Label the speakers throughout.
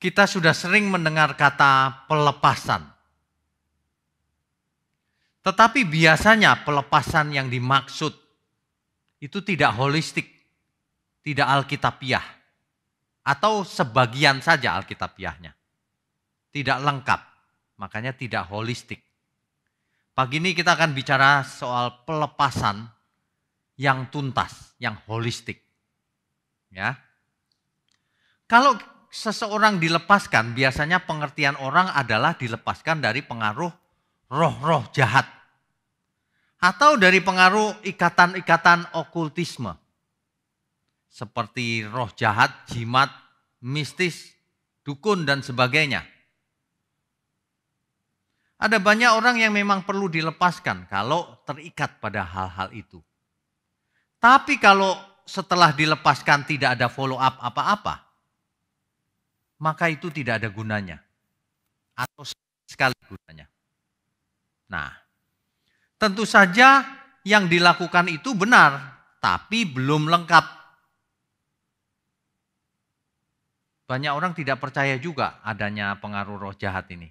Speaker 1: Kita sudah sering mendengar kata pelepasan. Tetapi biasanya pelepasan yang dimaksud itu tidak holistik, tidak alkitabiah, atau sebagian saja alkitabiahnya. Tidak lengkap, makanya tidak holistik. Pagi ini kita akan bicara soal pelepasan yang tuntas, yang holistik. Ya. Kalau seseorang dilepaskan, biasanya pengertian orang adalah dilepaskan dari pengaruh roh-roh jahat. Atau dari pengaruh ikatan-ikatan okultisme. Seperti roh jahat, jimat, mistis, dukun, dan sebagainya. Ada banyak orang yang memang perlu dilepaskan kalau terikat pada hal-hal itu. Tapi kalau setelah dilepaskan tidak ada follow up apa-apa, maka itu tidak ada gunanya. Atau sekali gunanya. Nah, tentu saja yang dilakukan itu benar, tapi belum lengkap. Banyak orang tidak percaya juga adanya pengaruh roh jahat ini.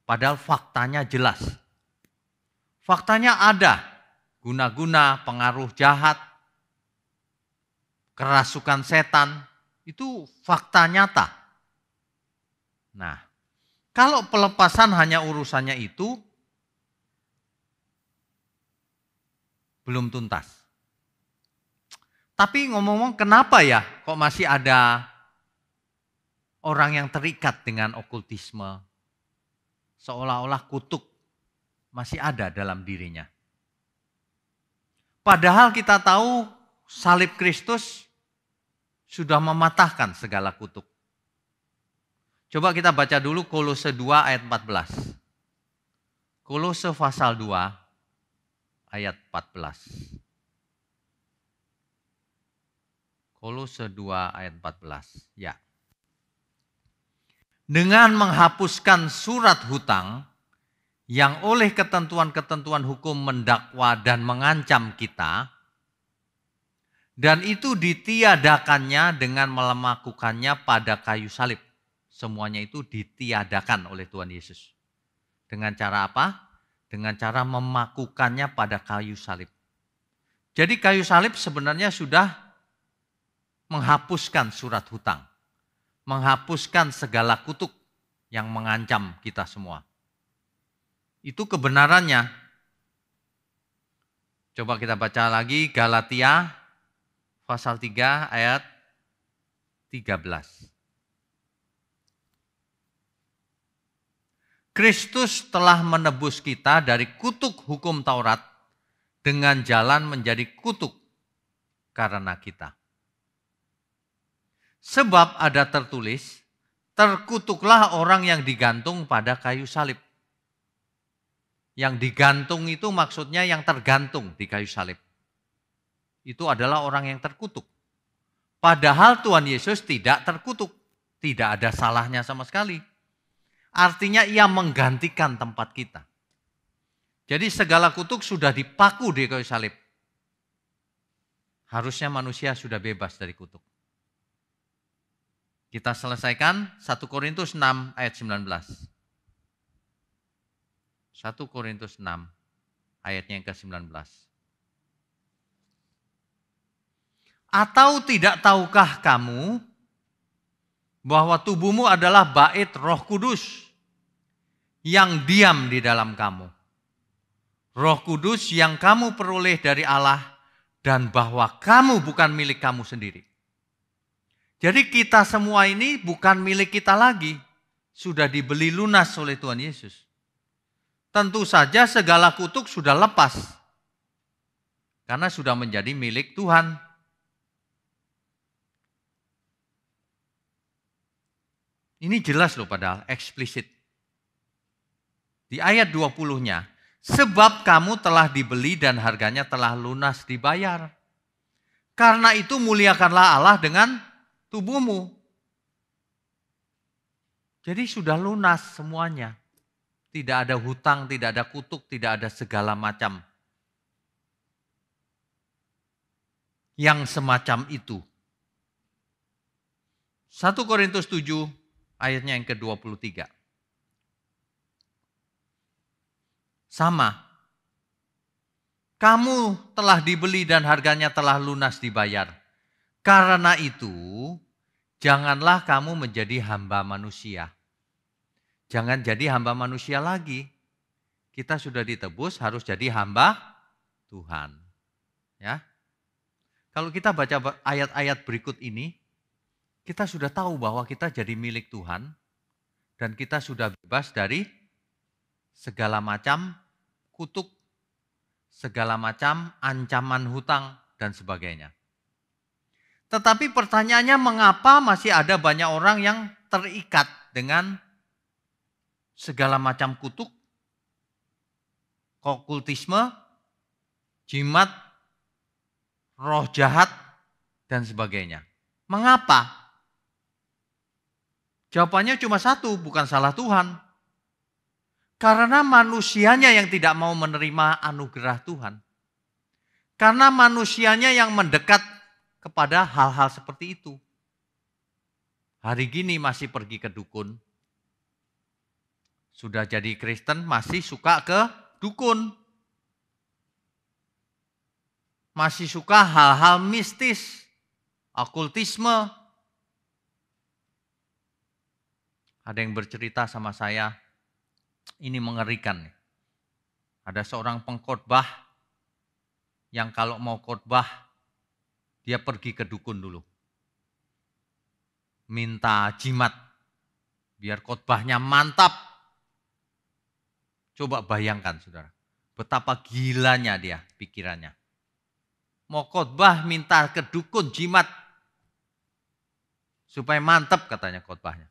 Speaker 1: Padahal faktanya jelas. Faktanya ada guna-guna pengaruh jahat, kerasukan setan, itu fakta nyata. Nah, kalau pelepasan hanya urusannya itu, belum tuntas. Tapi ngomong-ngomong kenapa ya kok masih ada orang yang terikat dengan okultisme? Seolah-olah kutuk masih ada dalam dirinya. Padahal kita tahu salib Kristus sudah mematahkan segala kutuk. Coba kita baca dulu Kolose 2 ayat 14. Kolose pasal 2 ayat 14. Kolose 2 ayat 14. Ya. Dengan menghapuskan surat hutang yang oleh ketentuan-ketentuan hukum mendakwa dan mengancam kita, dan itu ditiadakannya dengan melakukannya pada kayu salib. Semuanya itu ditiadakan oleh Tuhan Yesus. Dengan cara apa? Dengan cara memakukannya pada kayu salib. Jadi kayu salib sebenarnya sudah menghapuskan surat hutang. Menghapuskan segala kutuk yang mengancam kita semua. Itu kebenarannya. Coba kita baca lagi Galatia pasal 3 ayat 13. Kristus telah menebus kita dari kutuk hukum Taurat dengan jalan menjadi kutuk karena kita. Sebab ada tertulis, terkutuklah orang yang digantung pada kayu salib. Yang digantung itu maksudnya yang tergantung di kayu salib. Itu adalah orang yang terkutuk. Padahal Tuhan Yesus tidak terkutuk. Tidak ada salahnya sama sekali. Artinya ia menggantikan tempat kita. Jadi segala kutuk sudah dipaku di kayu salib. Harusnya manusia sudah bebas dari kutuk. Kita selesaikan 1 Korintus 6 ayat 19. 1 Korintus 6 ayatnya yang ke-19. Atau tidak tahukah kamu bahwa tubuhmu adalah bait Roh Kudus yang diam di dalam kamu. Roh Kudus yang kamu peroleh dari Allah dan bahwa kamu bukan milik kamu sendiri. Jadi kita semua ini bukan milik kita lagi, sudah dibeli lunas oleh Tuhan Yesus. Tentu saja segala kutuk sudah lepas, karena sudah menjadi milik Tuhan. Ini jelas loh padahal, eksplisit. Di ayat 20-nya, sebab kamu telah dibeli dan harganya telah lunas dibayar. Karena itu muliakanlah Allah dengan tubuhmu. Jadi sudah lunas semuanya. Tidak ada hutang, tidak ada kutuk, tidak ada segala macam yang semacam itu. 1 Korintus 7 ayatnya yang ke-23. Sama. Kamu telah dibeli dan harganya telah lunas dibayar. Karena itu, janganlah kamu menjadi hamba manusia. Jangan jadi hamba manusia lagi. Kita sudah ditebus, harus jadi hamba Tuhan. Ya. Kalau kita baca ayat-ayat berikut ini, kita sudah tahu bahwa kita jadi milik Tuhan dan kita sudah bebas dari segala macam kutuk, segala macam ancaman hutang dan sebagainya. Tetapi pertanyaannya, mengapa masih ada banyak orang yang terikat dengan segala macam kutuk, okultisme, jimat, roh jahat, dan sebagainya. Mengapa? Jawabannya cuma satu, bukan salah Tuhan. Karena manusianya yang tidak mau menerima anugerah Tuhan. Karena manusianya yang mendekat kepada hal-hal seperti itu. Hari gini masih pergi ke dukun. Sudah jadi Kristen masih suka ke dukun. Masih suka hal-hal mistis, okultisme. Ada yang bercerita sama saya, ini mengerikan. Ada seorang pengkhotbah yang kalau mau khotbah, dia pergi ke dukun dulu. Minta jimat, biar khotbahnya mantap. Coba bayangkan saudara, betapa gilanya dia pikirannya. Mau khotbah minta ke dukun jimat, supaya mantap katanya khotbahnya.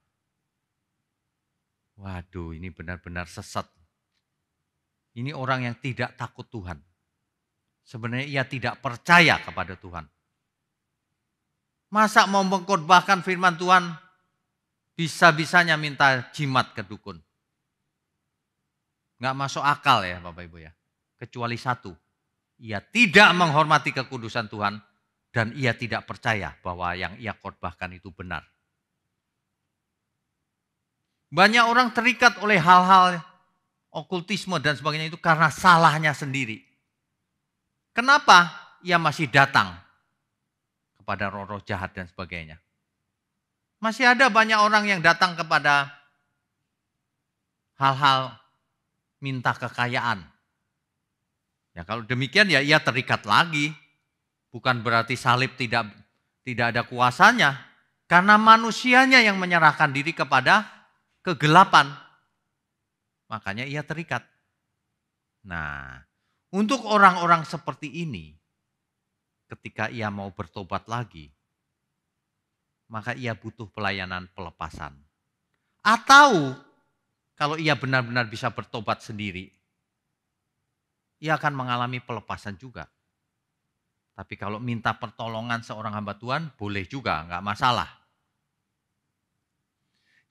Speaker 1: Waduh, ini benar-benar sesat. Ini orang yang tidak takut Tuhan. Sebenarnya ia tidak percaya kepada Tuhan. Masa mau mengkhotbahkan firman Tuhan, bisa-bisanya minta jimat ke dukun. Nggak masuk akal ya Bapak Ibu ya. Kecuali satu, ia tidak menghormati kekudusan Tuhan dan ia tidak percaya bahwa yang ia khotbahkan itu benar. Banyak orang terikat oleh hal-hal okultisme dan sebagainya itu karena salahnya sendiri. Kenapa ia masih datang kepada roh-roh jahat dan sebagainya? Masih ada banyak orang yang datang kepada hal-hal minta kekayaan. Ya kalau demikian ya ia terikat lagi. Bukan berarti salib tidak ada kuasanya. Karena manusianya yang menyerahkan diri kepada kegelapan. Makanya ia terikat. Nah, untuk orang-orang seperti ini, ketika ia mau bertobat lagi, maka ia butuh pelayanan pelepasan. Atau kalau ia benar-benar bisa bertobat sendiri, ia akan mengalami pelepasan juga. Tapi kalau minta pertolongan seorang hamba Tuhan, boleh juga, enggak masalah.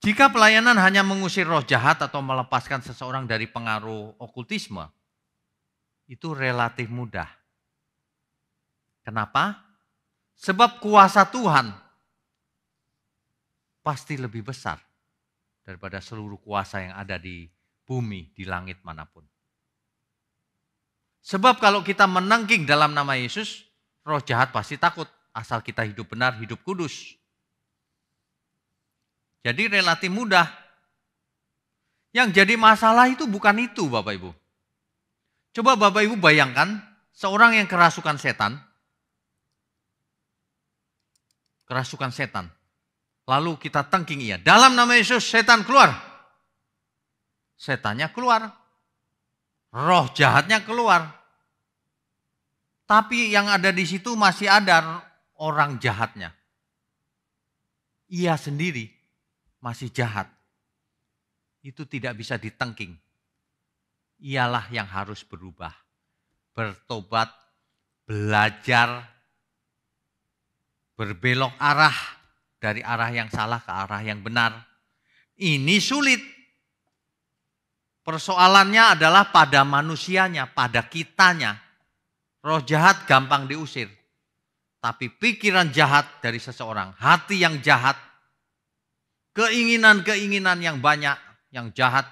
Speaker 1: Jika pelayanan hanya mengusir roh jahat atau melepaskan seseorang dari pengaruh okultisme, itu relatif mudah. Kenapa? Sebab kuasa Tuhan pasti lebih besar daripada seluruh kuasa yang ada di bumi, di langit manapun. Sebab kalau kita menengking dalam nama Yesus, roh jahat pasti takut. Asal kita hidup benar, hidup kudus. Jadi relatif mudah. Yang jadi masalah itu bukan itu Bapak Ibu. Coba Bapak Ibu bayangkan seorang yang kerasukan setan. Kerasukan setan. Lalu kita tengking ia. Dalam nama Yesus setan keluar. Setannya keluar. Roh jahatnya keluar. Tapi yang ada di situ masih ada orang jahatnya. Ia sendiri masih jahat. Itu tidak bisa ditengking. Ialah yang harus berubah. Bertobat, belajar, berbelok arah dari arah yang salah ke arah yang benar. Ini sulit. Persoalannya adalah pada manusianya, pada kitanya. Roh jahat gampang diusir. Tapi pikiran jahat dari seseorang, hati yang jahat, keinginan-keinginan yang banyak, yang jahat,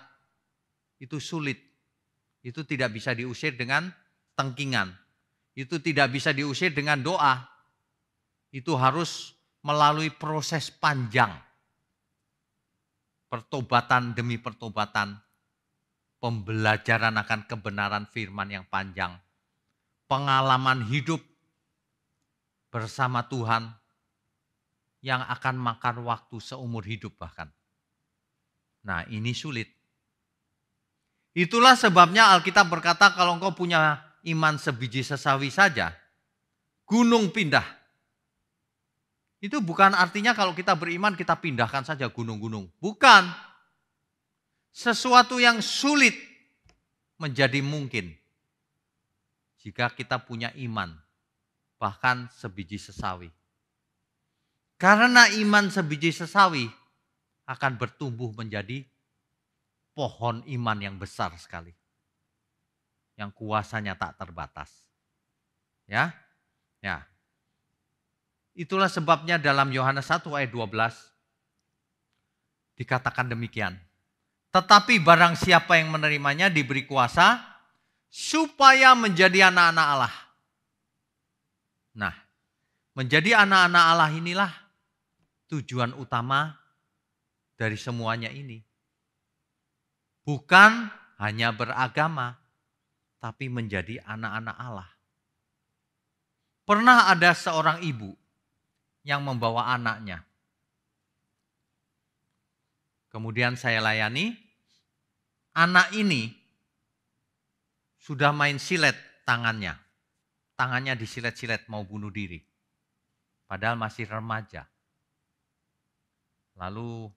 Speaker 1: itu sulit. Itu tidak bisa diusir dengan tengkingan. Itu tidak bisa diusir dengan doa. Itu harus melalui proses panjang. Pertobatan demi pertobatan. Pembelajaran akan kebenaran firman yang panjang. Pengalaman hidup bersama Tuhan yang akan makan waktu seumur hidup bahkan. Nah, ini sulit. Itulah sebabnya Alkitab berkata kalau engkau punya iman sebiji sesawi saja, gunung pindah. Itu bukan artinya kalau kita beriman kita pindahkan saja gunung-gunung. Bukan. Sesuatu yang sulit menjadi mungkin jika kita punya iman, bahkan sebiji sesawi. Karena iman sebiji sesawi akan bertumbuh menjadi pohon iman yang besar sekali. Yang kuasanya tak terbatas. Ya. Itulah sebabnya dalam Yohanes 1 ayat 12 dikatakan demikian. Tetapi barang siapa yang menerimanya diberi kuasa supaya menjadi anak-anak Allah. Nah, menjadi anak-anak Allah inilah tujuan utama dari semuanya ini. Bukan hanya beragama, tapi menjadi anak-anak Allah. Pernah ada seorang ibu yang membawa anaknya. Kemudian saya layani, anak ini sudah main silet tangannya. Tangannya disilet-silet mau bunuh diri. Padahal masih remaja. Lalu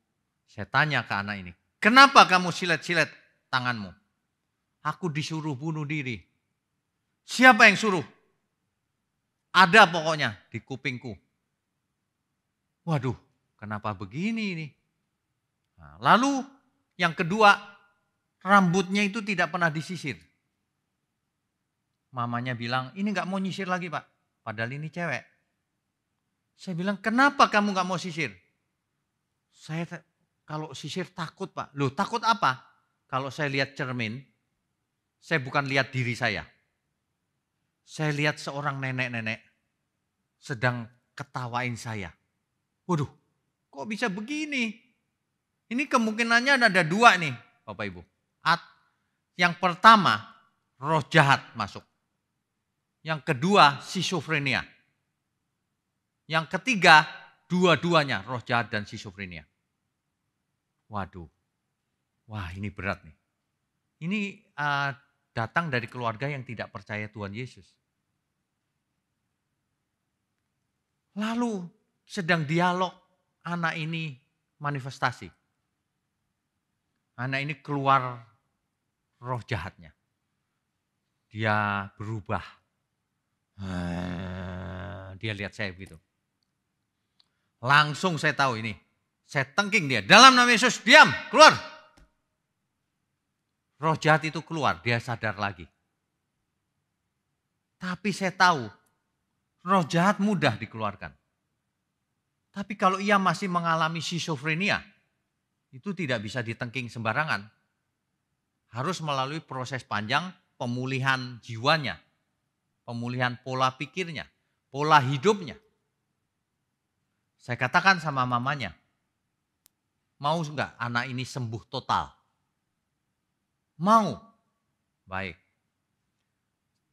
Speaker 1: saya tanya ke anak ini, kenapa kamu silet-silet tanganmu? Aku disuruh bunuh diri. Siapa yang suruh? Ada pokoknya di kupingku. Waduh, kenapa begini ini? Nah, lalu yang kedua, rambutnya itu tidak pernah disisir. Mamanya bilang, ini gak mau nyisir lagi Pak. Padahal ini cewek. Saya bilang, kenapa kamu gak mau sisir? Saya kalau sisir takut Pak. Loh takut apa? Kalau saya lihat cermin, saya bukan lihat diri saya. Saya lihat seorang nenek-nenek sedang ketawain saya. Waduh, kok bisa begini? Ini kemungkinannya ada dua nih Bapak Ibu. Yang pertama, roh jahat masuk. Yang kedua, schizofrenia. Yang ketiga, dua-duanya roh jahat dan schizofrenia. Waduh, wah ini berat nih. Ini datang dari keluarga yang tidak percaya Tuhan Yesus. Lalu sedang dialog, anak ini manifestasi. Anak ini keluar roh jahatnya. Dia berubah. Dia lihat saya begitu. Langsung saya tahu ini. Saya tengking dia. Dalam nama Yesus, diam, keluar. Roh jahat itu keluar, dia sadar lagi. Tapi saya tahu, roh jahat mudah dikeluarkan. Tapi kalau ia masih mengalami schizofrenia, itu tidak bisa ditengking sembarangan. Harus melalui proses panjang pemulihan jiwanya, pemulihan pola pikirnya, pola hidupnya. Saya katakan sama mamanya, Mau enggak anak ini sembuh total? Mau. Baik.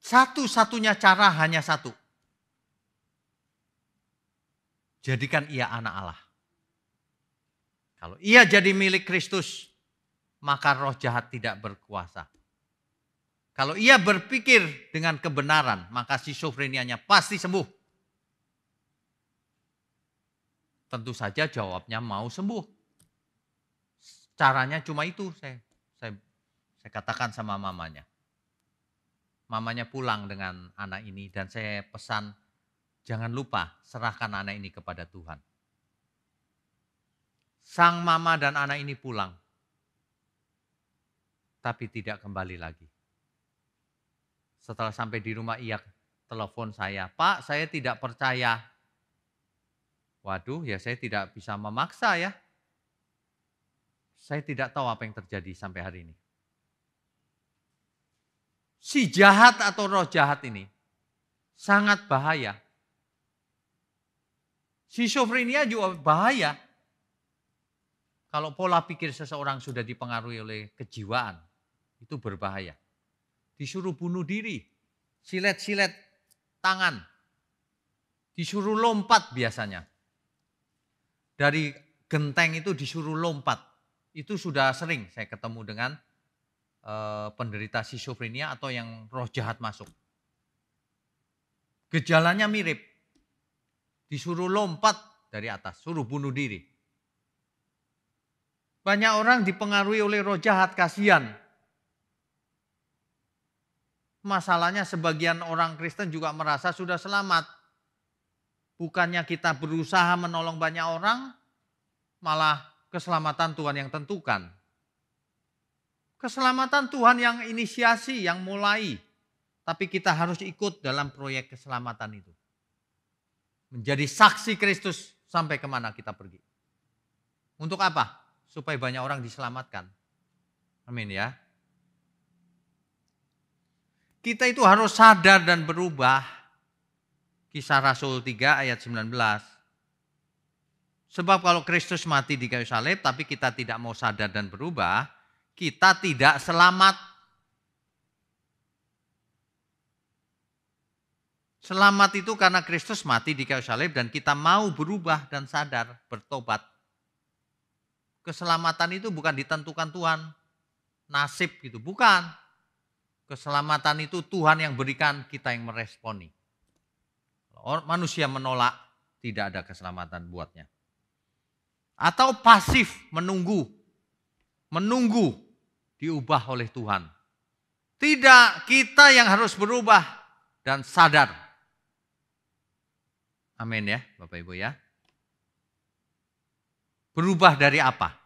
Speaker 1: Satu-satunya cara hanya satu. Jadikan ia anak Allah. Kalau ia jadi milik Kristus, maka roh jahat tidak berkuasa. Kalau ia berpikir dengan kebenaran, maka skizofrenianya pasti sembuh. Tentu saja jawabnya mau sembuh. Caranya cuma itu, saya katakan sama mamanya. Mamanya pulang dengan anak ini dan saya pesan, jangan lupa serahkan anak ini kepada Tuhan. Sang mama dan anak ini pulang, tapi tidak kembali lagi. Setelah sampai di rumah ia telepon saya, Pak saya tidak percaya. Waduh ya saya tidak bisa memaksa ya. Saya tidak tahu apa yang terjadi sampai hari ini. Si jahat atau roh jahat ini sangat bahaya. Skizofrenia juga bahaya. Kalau pola pikir seseorang sudah dipengaruhi oleh kejiwaan, itu berbahaya. Disuruh bunuh diri, silet-silet tangan, disuruh lompat biasanya. Dari genteng itu disuruh lompat. Itu sudah sering saya ketemu dengan penderita skizofrenia atau yang roh jahat masuk. Gejalanya mirip. Disuruh lompat dari atas, suruh bunuh diri. Banyak orang dipengaruhi oleh roh jahat, kasihan. Masalahnya sebagian orang Kristen juga merasa sudah selamat. Bukannya kita berusaha menolong banyak orang, malah keselamatan Tuhan yang tentukan. Keselamatan Tuhan yang inisiasi, yang mulai. Tapi kita harus ikut dalam proyek keselamatan itu. Menjadi saksi Kristus sampai kemana kita pergi. Untuk apa? Supaya banyak orang diselamatkan. Amin ya. Kita itu harus sadar dan berubah. Kisah Rasul 3 ayat 19. Sebab kalau Kristus mati di kayu salib tapi kita tidak mau sadar dan berubah, kita tidak selamat. Selamat itu karena Kristus mati di kayu salib dan kita mau berubah dan sadar, bertobat. Keselamatan itu bukan ditentukan Tuhan, nasib gitu, bukan. Keselamatan itu Tuhan yang berikan, kita yang meresponi. Kalau manusia menolak, tidak ada keselamatan buatnya. Atau pasif menunggu diubah oleh Tuhan. Tidak, kita yang harus berubah dan sadar. Amin ya Bapak Ibu ya. Berubah dari apa?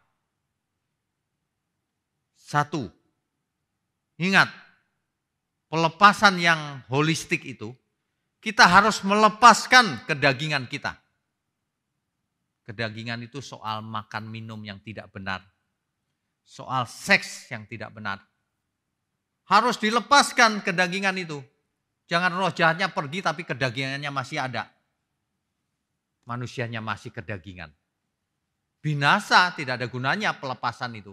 Speaker 1: Satu, ingat, pelepasan yang holistik itu, kita harus melepaskan kedagingan kita. Kedagingan itu soal makan minum yang tidak benar. Soal seks yang tidak benar. Harus dilepaskan kedagingan itu. Jangan roh jahatnya pergi tapi kedagingannya masih ada. Manusianya masih kedagingan. Binasa, tidak ada gunanya pelepasan itu.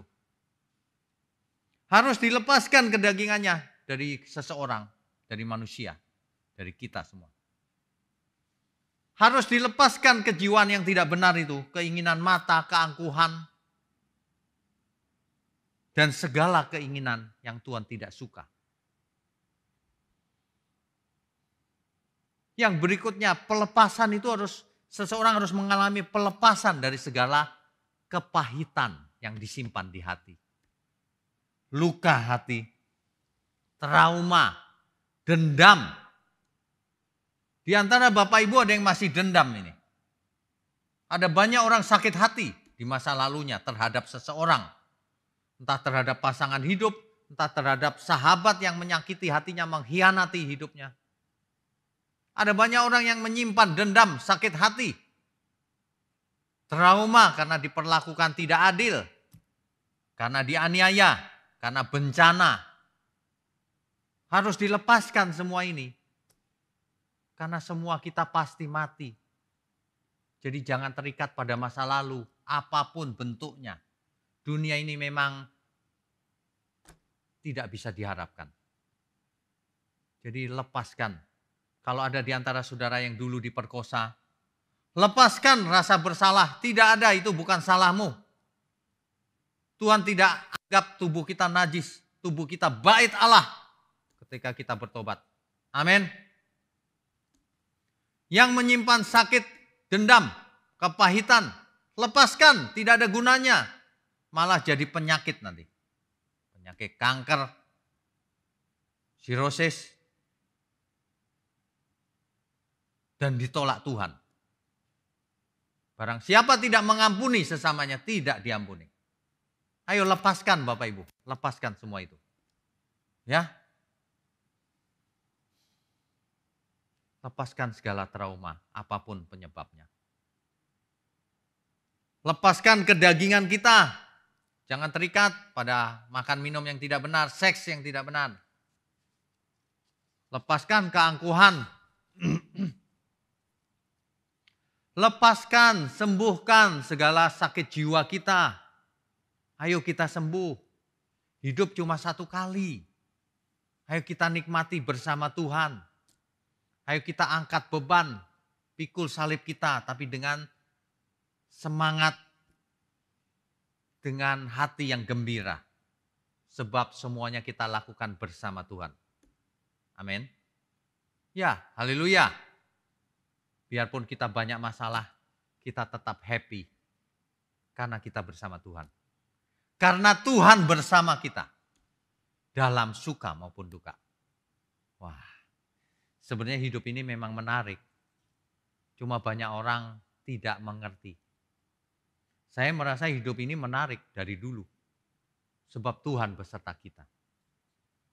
Speaker 1: Harus dilepaskan kedagingannya dari seseorang, dari manusia, dari kita semua. Harus dilepaskan kejiwaan yang tidak benar itu, keinginan mata, keangkuhan, dan segala keinginan yang Tuhan tidak suka. Yang berikutnya, pelepasan itu seseorang harus mengalami pelepasan dari segala kepahitan yang disimpan di hati. Luka hati, trauma, dendam. Di antara Bapak Ibu ada yang masih dendam ini. Ada banyak orang sakit hati di masa lalunya terhadap seseorang. Entah terhadap pasangan hidup, entah terhadap sahabat yang menyakiti hatinya, mengkhianati hidupnya. Ada banyak orang yang menyimpan dendam, sakit hati. Trauma karena diperlakukan tidak adil. Karena dianiaya, karena bencana. Harus dilepaskan semua ini. Karena semua kita pasti mati. Jadi jangan terikat pada masa lalu. apapun bentuknya. Dunia ini memang tidak bisa diharapkan. Jadi lepaskan. Kalau ada di antara saudara yang dulu diperkosa, lepaskan rasa bersalah. Tidak ada, itu bukan salahmu. Tuhan tidak anggap tubuh kita najis. Tubuh kita bait Allah ketika kita bertobat. Amin. Yang menyimpan sakit, dendam, kepahitan, lepaskan, tidak ada gunanya. Malah jadi penyakit nanti. Penyakit kanker, sirosis, dan ditolak Tuhan. Barang siapa tidak mengampuni sesamanya, tidak diampuni. Ayo lepaskan Bapak Ibu, lepaskan semua itu. Ya. Lepaskan segala trauma, apapun penyebabnya. Lepaskan kedagingan kita. Jangan terikat pada makan minum yang tidak benar, seks yang tidak benar. Lepaskan keangkuhan. Lepaskan, sembuhkan segala sakit jiwa kita. Ayo kita sembuh. Hidup cuma satu kali. Ayo kita nikmati bersama Tuhan. Ayo kita angkat beban, pikul salib kita, tapi dengan semangat, dengan hati yang gembira. Sebab semuanya kita lakukan bersama Tuhan. Amin. Ya, haleluya. Biarpun kita banyak masalah, kita tetap happy. Karena kita bersama Tuhan. Karena Tuhan bersama kita. Dalam suka maupun duka. Wah. Sebenarnya hidup ini memang menarik. Cuma banyak orang tidak mengerti. Saya merasa hidup ini menarik dari dulu. Sebab Tuhan beserta kita.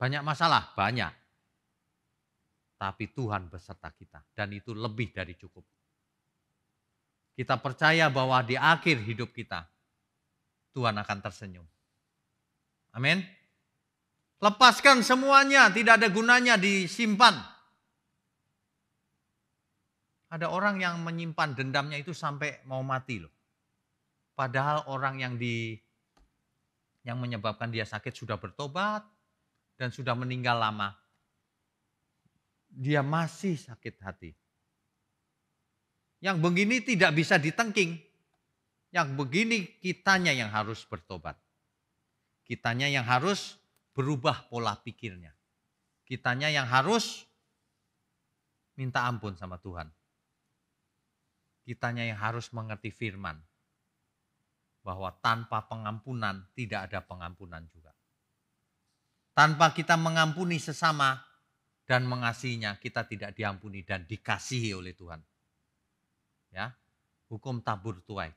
Speaker 1: Banyak masalah? Banyak. Tapi Tuhan beserta kita. Dan itu lebih dari cukup. Kita percaya bahwa di akhir hidup kita, Tuhan akan tersenyum. Amin. Lepaskan semuanya, tidak ada gunanya disimpan. Ada orang yang menyimpan dendamnya itu sampai mau mati loh. Padahal orang yang menyebabkan dia sakit sudah bertobat dan sudah meninggal lama. Dia masih sakit hati. Yang begini tidak bisa ditengking. Yang begini kitanya yang harus bertobat. Kitanya yang harus berubah pola pikirnya. Kitanya yang harus minta ampun sama Tuhan. Kitanya yang harus mengerti firman. Bahwa tanpa pengampunan tidak ada pengampunan juga. Tanpa kita mengampuni sesama dan mengasihinya, kita tidak diampuni dan dikasihi oleh Tuhan. Ya, hukum tabur tuai.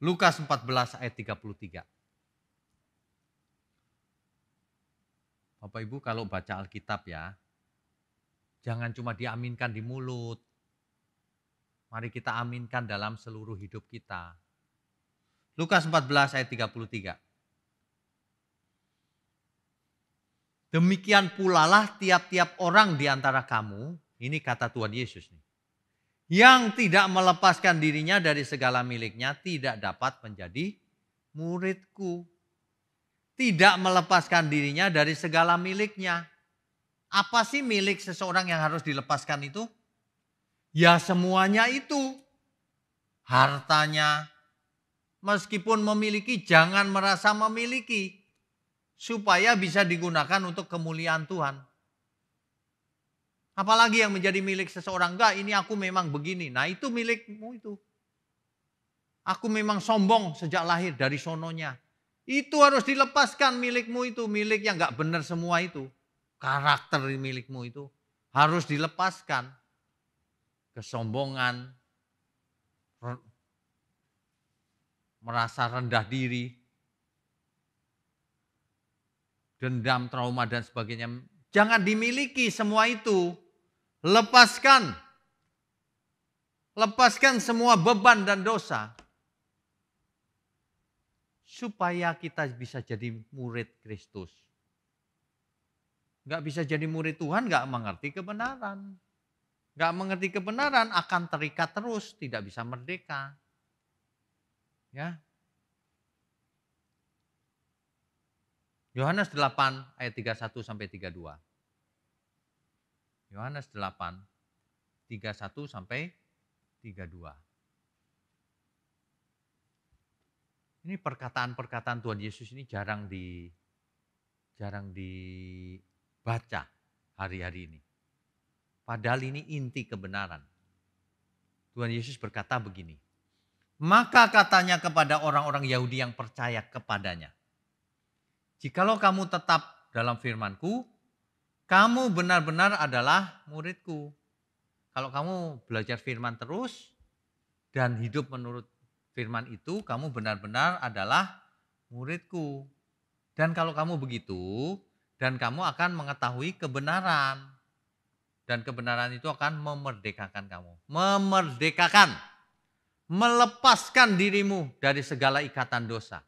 Speaker 1: Lukas 14 ayat 33. Bapak Ibu kalau baca Alkitab ya, jangan cuma diaminkan di mulut. Mari kita aminkan dalam seluruh hidup kita. Lukas 14 ayat 33. Demikian pula lah tiap-tiap orang di antara kamu, ini kata Tuhan Yesus nih, yang tidak melepaskan dirinya dari segala miliknya tidak dapat menjadi muridku. Tidak melepaskan dirinya dari segala miliknya. Apa sih milik seseorang yang harus dilepaskan itu? Ya semuanya itu. Hartanya. Meskipun memiliki, jangan merasa memiliki. Supaya bisa digunakan untuk kemuliaan Tuhan. Apalagi yang menjadi milik seseorang. Enggak, ini aku memang begini. Nah itu milikmu itu. Aku memang sombong sejak lahir dari sononya. Itu harus dilepaskan milikmu itu. Milik yang enggak benar semua itu. Karakter milikmu itu harus dilepaskan. Kesombongan, merasa rendah diri, dendam, trauma dan sebagainya. Jangan dimiliki semua itu. Lepaskan. Lepaskan semua beban dan dosa. Supaya kita bisa jadi murid Kristus. Enggak bisa jadi murid Tuhan, enggak mengerti kebenaran. nggak mengerti kebenaran akan terikat terus, tidak bisa merdeka. Ya. Yohanes 8 ayat 31 sampai 32. Yohanes 8 31 sampai 32. Ini perkataan-perkataan Tuhan Yesus ini jarang dibaca hari-hari ini. Padahal ini inti kebenaran. Tuhan Yesus berkata begini. Maka katanya kepada orang-orang Yahudi yang percaya kepadanya. Jikalau kamu tetap dalam firman-Ku, kamu benar-benar adalah murid-Ku. Kalau kamu belajar firman terus dan hidup menurut firman itu, kamu benar-benar adalah murid-Ku. Dan kalau kamu begitu, dan kamu akan mengetahui kebenaran. Dan kebenaran itu akan memerdekakan kamu. Memerdekakan. Melepaskan dirimu dari segala ikatan dosa.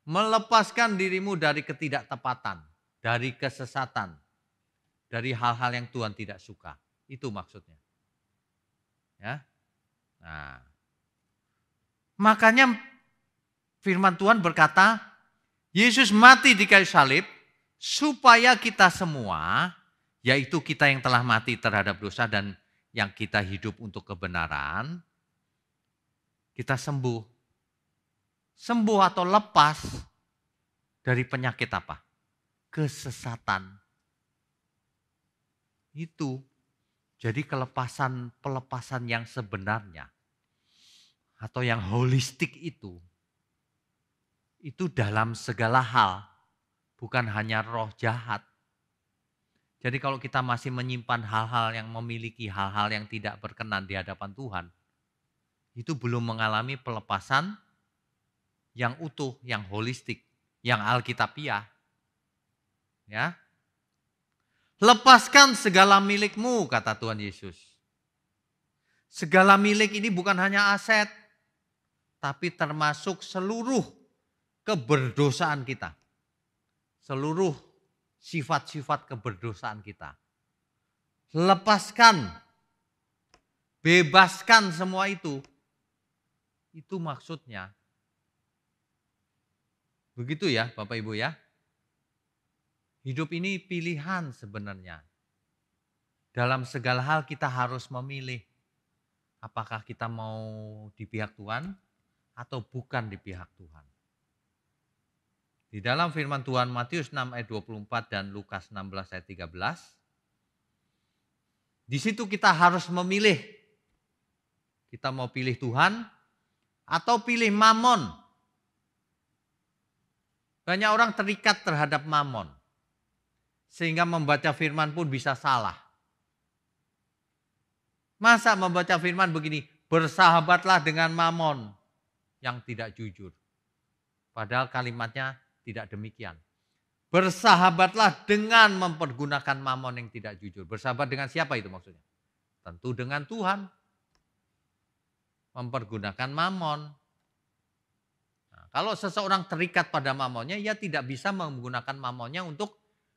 Speaker 1: Melepaskan dirimu dari ketidaktepatan. Dari kesesatan. Dari hal-hal yang Tuhan tidak suka. Itu maksudnya. Ya. Nah. Makanya firman Tuhan berkata, Yesus mati di kayu salib supaya kita semua, yaitu kita yang telah mati terhadap dosa dan yang kita hidup untuk kebenaran, kita sembuh. Sembuh atau lepas dari penyakit apa? Kesesatan. Itu. Jadi pelepasan yang sebenarnya atau yang holistik itu dalam segala hal, bukan hanya roh jahat. Jadi kalau kita masih menyimpan hal-hal yang memiliki hal-hal yang tidak berkenan di hadapan Tuhan, itu belum mengalami pelepasan yang utuh, yang holistik, yang alkitabiah. Ya. Lepaskan segala milikmu, kata Tuhan Yesus. Segala milik ini bukan hanya aset, tapi termasuk seluruh keberdosaan kita. Seluruh sifat-sifat keberdosaan kita. Lepaskan, bebaskan semua itu. Itu maksudnya. Begitu ya Bapak Ibu ya. Hidup ini pilihan sebenarnya. Dalam segala hal kita harus memilih. Apakah kita mau di pihak Tuhan atau bukan di pihak Tuhan. Di dalam firman Tuhan Matius 6 ayat 24 dan Lukas 16 ayat 13. Di situ kita harus memilih. Kita mau pilih Tuhan atau pilih mamon. Banyak orang terikat terhadap mamon. Sehingga membaca firman pun bisa salah. Masa membaca firman begini, bersahabatlah dengan mamon yang tidak jujur. Padahal kalimatnya tidak demikian. Bersahabatlah dengan mempergunakan mamon yang tidak jujur. Bersahabat dengan siapa itu maksudnya? Tentu dengan Tuhan. Mempergunakan mamon. Nah, kalau seseorang terikat pada mamonnya, ia tidak bisa menggunakan mamonnya untuk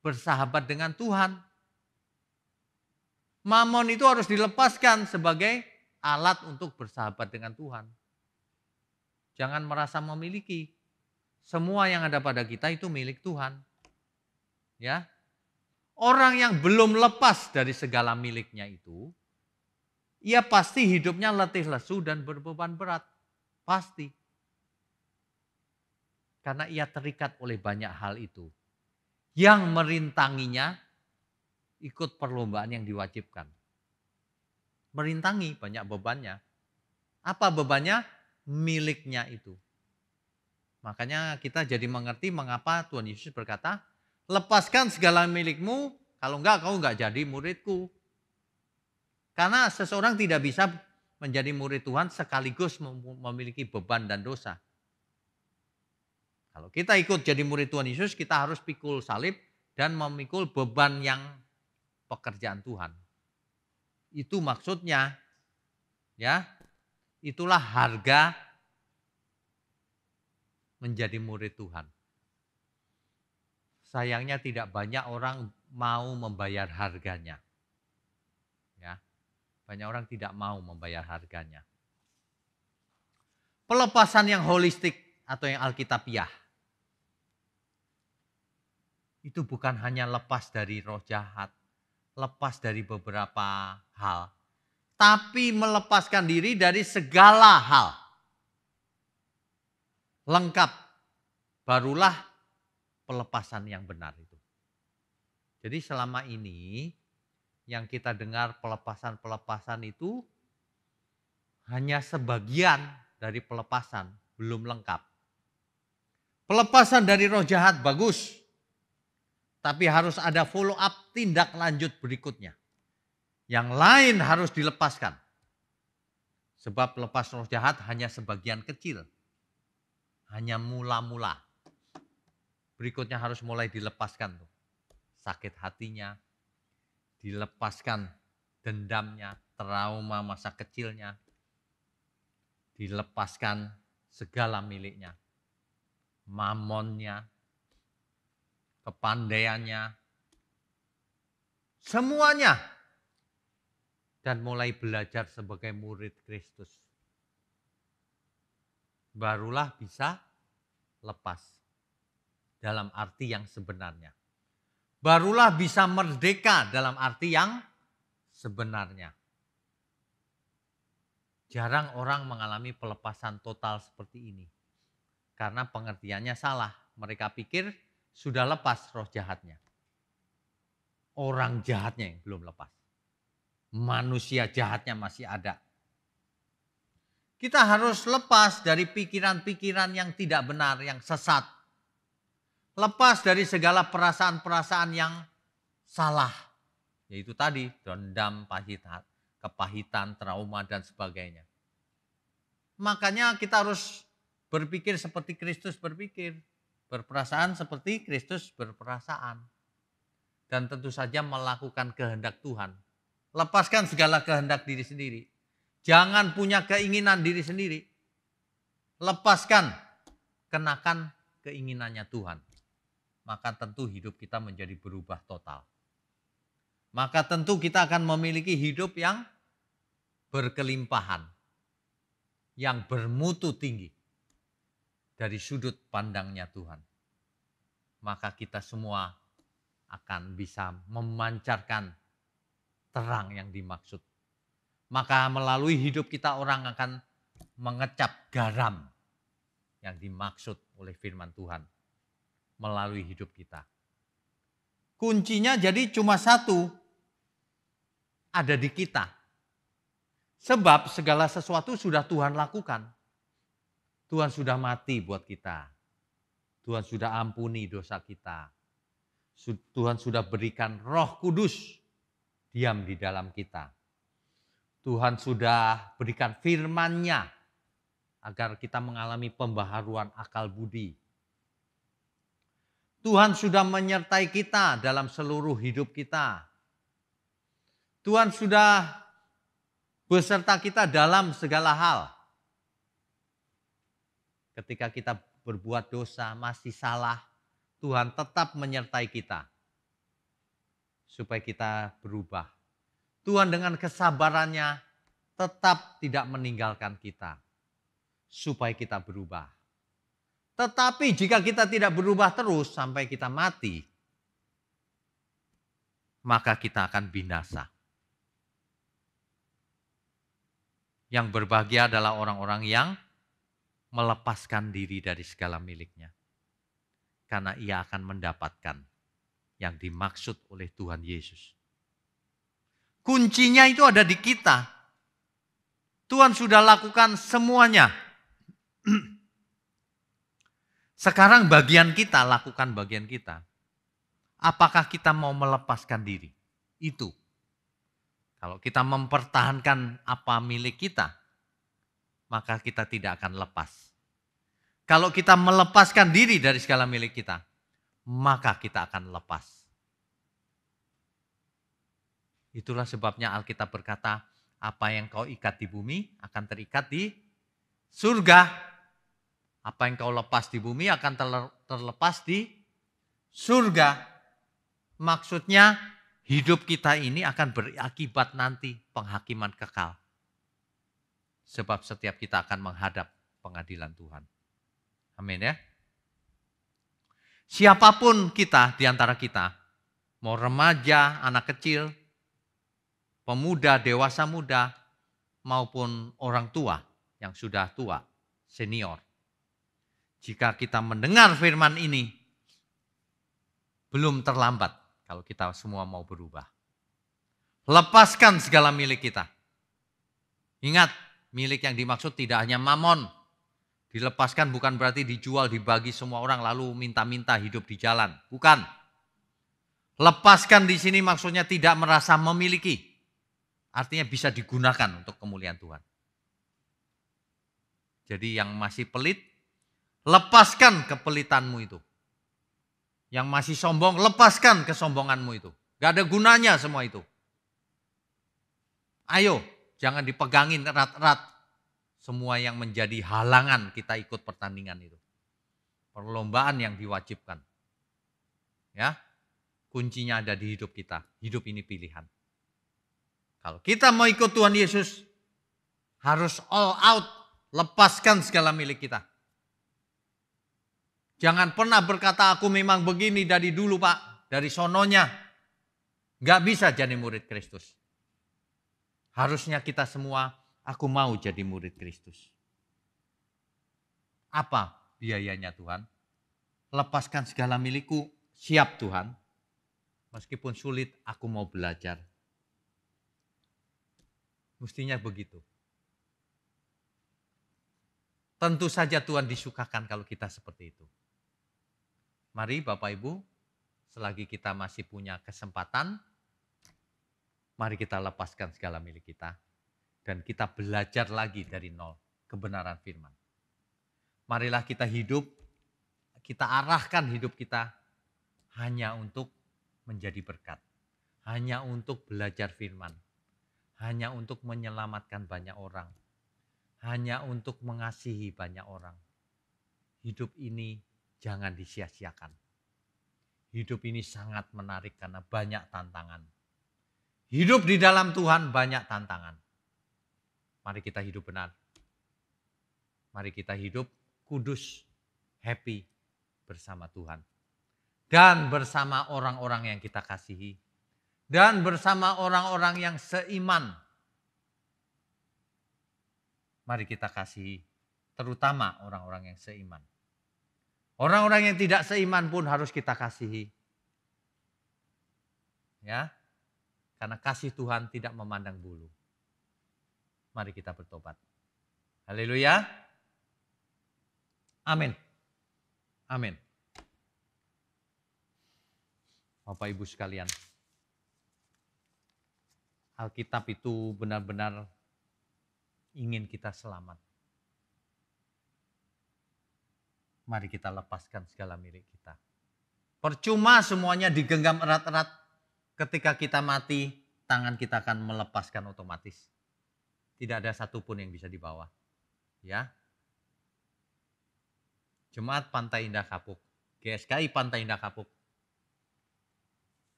Speaker 1: bersahabat dengan Tuhan. Mamon itu harus dilepaskan sebagai alat untuk bersahabat dengan Tuhan. Jangan merasa memiliki. Semua yang ada pada kita itu milik Tuhan. Ya. Orang yang belum lepas dari segala miliknya itu, ia pasti hidupnya letih lesu dan berbeban berat. Pasti. Karena ia terikat oleh banyak hal itu. Yang merintanginya ikut perlombaan yang diwajibkan. Merintangi banyak bebannya. Apa bebannya? Miliknya itu. Makanya kita jadi mengerti mengapa Tuhan Yesus berkata, lepaskan segala milikmu, kalau enggak kau enggak jadi muridku. Karena seseorang tidak bisa menjadi murid Tuhan sekaligus memiliki beban dan dosa. Kalau kita ikut jadi murid Tuhan Yesus, kita harus pikul salib dan memikul beban yang pekerjaan Tuhan. Itu maksudnya, ya, itulah harga menjadi murid Tuhan. Sayangnya tidak banyak orang mau membayar harganya. Ya. Banyak orang tidak mau membayar harganya. Pelepasan yang holistik atau yang alkitabiah. Itu bukan hanya lepas dari roh jahat, lepas dari beberapa hal, tapi melepaskan diri dari segala hal. Lengkap, barulah pelepasan yang benar itu. Jadi selama ini yang kita dengar pelepasan-pelepasan itu hanya sebagian dari pelepasan, belum lengkap. Pelepasan dari roh jahat bagus, tapi harus ada follow up tindak lanjut berikutnya. Yang lain harus dilepaskan. Sebab lepas roh jahat hanya sebagian kecil. Hanya mula-mula. Berikutnya harus mulai dilepaskan. Sakit hatinya, dilepaskan dendamnya, trauma masa kecilnya, dilepaskan segala miliknya, mamonnya, kepandaiannya, semuanya. Dan mulai belajar sebagai murid Kristus. Barulah bisa lepas dalam arti yang sebenarnya. Barulah bisa merdeka dalam arti yang sebenarnya. Jarang orang mengalami pelepasan total seperti ini. Karena pengertiannya salah. Mereka pikir sudah lepas roh jahatnya. Orang jahatnya yang belum lepas. Manusia jahatnya masih ada. Kita harus lepas dari pikiran-pikiran yang tidak benar, yang sesat. Lepas dari segala perasaan-perasaan yang salah. Yaitu tadi, dendam, kepahitan, trauma, dan sebagainya. Makanya kita harus berpikir seperti Kristus berpikir. Berperasaan seperti Kristus berperasaan. Dan tentu saja melakukan kehendak Tuhan. Lepaskan segala kehendak diri sendiri. Jangan punya keinginan diri sendiri. Lepaskan, kenakan keinginannya Tuhan. Maka tentu hidup kita menjadi berubah total. Maka tentu kita akan memiliki hidup yang berkelimpahan. Yang bermutu tinggi. Dari sudut pandangnya Tuhan. Maka kita semua akan bisa memancarkan terang yang dimaksud. Maka melalui hidup kita orang akan mengecap garam yang dimaksud oleh firman Tuhan. Melalui hidup kita. Kuncinya jadi cuma satu. Ada di kita. Sebab segala sesuatu sudah Tuhan lakukan. Tuhan sudah mati buat kita. Tuhan sudah ampuni dosa kita. Tuhan sudah berikan Roh Kudus diam di dalam kita. Tuhan sudah berikan firman-Nya agar kita mengalami pembaharuan akal budi. Tuhan sudah menyertai kita dalam seluruh hidup kita. Tuhan sudah beserta kita dalam segala hal. Ketika kita berbuat dosa, masih salah, Tuhan tetap menyertai kita. Supaya kita berubah. Tuhan dengan kesabarannya tetap tidak meninggalkan kita. Supaya kita berubah. Tetapi jika kita tidak berubah terus sampai kita mati, maka kita akan binasa. Yang berbahagia adalah orang-orang yang melepaskan diri dari segala miliknya. Karena ia akan mendapatkan yang dimaksud oleh Tuhan Yesus. Kuncinya itu ada di kita. Tuhan sudah lakukan semuanya. Sekarang bagian kita, lakukan bagian kita. Apakah kita mau melepaskan diri? Itu. Kalau kita mempertahankan apa milik kita, maka kita tidak akan lepas. Kalau kita melepaskan diri dari segala milik kita, maka kita akan lepas. Itulah sebabnya Alkitab berkata, apa yang kau ikat di bumi akan terikat di surga. Apa yang kau lepas di bumi akan terlepas di surga. Maksudnya hidup kita ini akan berakibat nanti penghakiman kekal. Sebab setiap kita akan menghadap pengadilan Tuhan. Amin ya. Siapapun kita di antara kita, mau remaja, anak kecil, pemuda, dewasa muda, maupun orang tua yang sudah tua, senior. Jika kita mendengar firman ini, belum terlambat kalau kita semua mau berubah. Lepaskan segala milik kita. Ingat, milik yang dimaksud tidak hanya mamon. Dilepaskan bukan berarti dijual, dibagi semua orang lalu minta-minta hidup di jalan. Bukan. Lepaskan di sini maksudnya tidak merasa memiliki. Artinya bisa digunakan untuk kemuliaan Tuhan. Jadi yang masih pelit, lepaskan kepelitanmu itu. Yang masih sombong, lepaskan kesombonganmu itu. Gak ada gunanya semua itu. Ayo, jangan dipegangin erat-erat. Semua yang menjadi halangan kita ikut pertandingan itu. Perlombaan yang diwajibkan. Ya, kuncinya ada di hidup kita. Hidup ini pilihan. Kalau kita mau ikut Tuhan Yesus, harus all out. Lepaskan segala milik kita. Jangan pernah berkata, aku memang begini dari dulu Pak. Dari sononya. Gak bisa jadi murid Kristus. Harusnya kita semua, aku mau jadi murid Kristus. Apa biayanya Tuhan? Lepaskan segala milikku, siap Tuhan. Meskipun sulit, aku mau belajar. Mestinya begitu. Tentu saja Tuhan disukakan kalau kita seperti itu. Mari Bapak Ibu, selagi kita masih punya kesempatan, mari kita lepaskan segala milik kita. Dan kita belajar lagi dari nol kebenaran firman. Marilah kita hidup, kita arahkan hidup kita hanya untuk menjadi berkat. Hanya untuk belajar firman. Hanya untuk menyelamatkan banyak orang. Hanya untuk mengasihi banyak orang. Hidup ini jangan disia-siakan. Hidup ini sangat menarik karena banyak tantangan. Hidup di dalam Tuhan banyak tantangan. Mari kita hidup benar. Mari kita hidup kudus, happy bersama Tuhan. Dan bersama orang-orang yang kita kasihi. Dan bersama orang-orang yang seiman. Mari kita kasihi, terutama orang-orang yang seiman. Orang-orang yang tidak seiman pun harus kita kasihi. Ya, karena kasih Tuhan tidak memandang bulu. Mari kita bertobat. Haleluya. Amin. Amin. Bapak Ibu sekalian, Alkitab itu benar-benar ingin kita selamat. Mari kita lepaskan segala milik kita. Percuma semuanya digenggam erat-erat. Ketika kita mati, tangan kita akan melepaskan otomatis. Tidak ada satupun yang bisa dibawa. Ya. Jemaat Pantai Indah Kapuk. GSKI Pantai Indah Kapuk.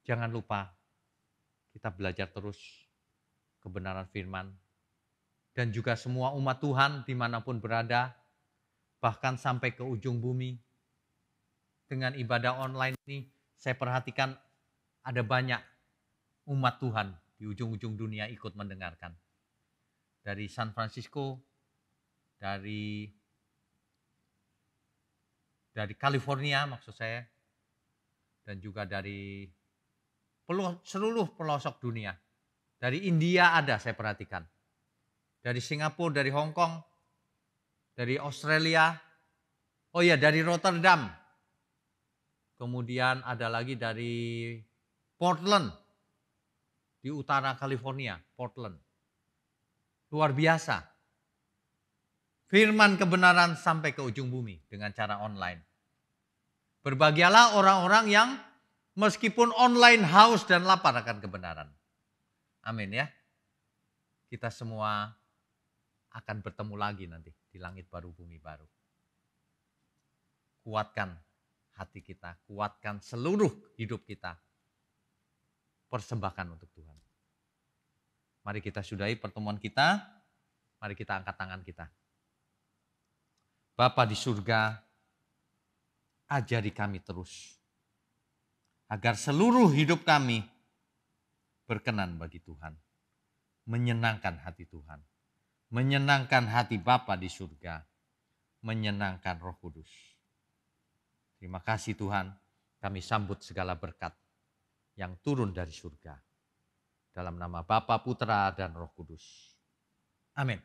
Speaker 1: Jangan lupa kita belajar terus kebenaran firman. Dan juga semua umat Tuhan dimanapun berada, bahkan sampai ke ujung bumi. Dengan ibadah online ini, saya perhatikan ada banyak umat Tuhan di ujung-ujung dunia ikut mendengarkan. Dari San Francisco, dari California maksud saya, dan juga dari seluruh pelosok dunia. Dari India ada saya perhatikan. Dari Singapura, dari Hong Kong, dari Australia, oh ya dari Rotterdam. Kemudian ada lagi dari Portland, di utara California, Portland. Luar biasa. Firman kebenaran sampai ke ujung bumi dengan cara online. Berbahagialah orang-orang yang meskipun online haus dan lapar akan kebenaran. Amin ya. Kita semua akan bertemu lagi nanti di langit baru, bumi baru. Kuatkan hati kita, kuatkan seluruh hidup kita. persembahkan untuk Tuhan. Mari kita sudahi pertemuan kita, mari kita angkat tangan kita. Bapa di surga, ajari kami terus, agar seluruh hidup kami berkenan bagi Tuhan, menyenangkan hati Tuhan, menyenangkan hati Bapa di surga, menyenangkan Roh Kudus. Terima kasih Tuhan, kami sambut segala berkat yang turun dari surga. Dalam nama Bapa, Putra, dan Roh Kudus. Amin.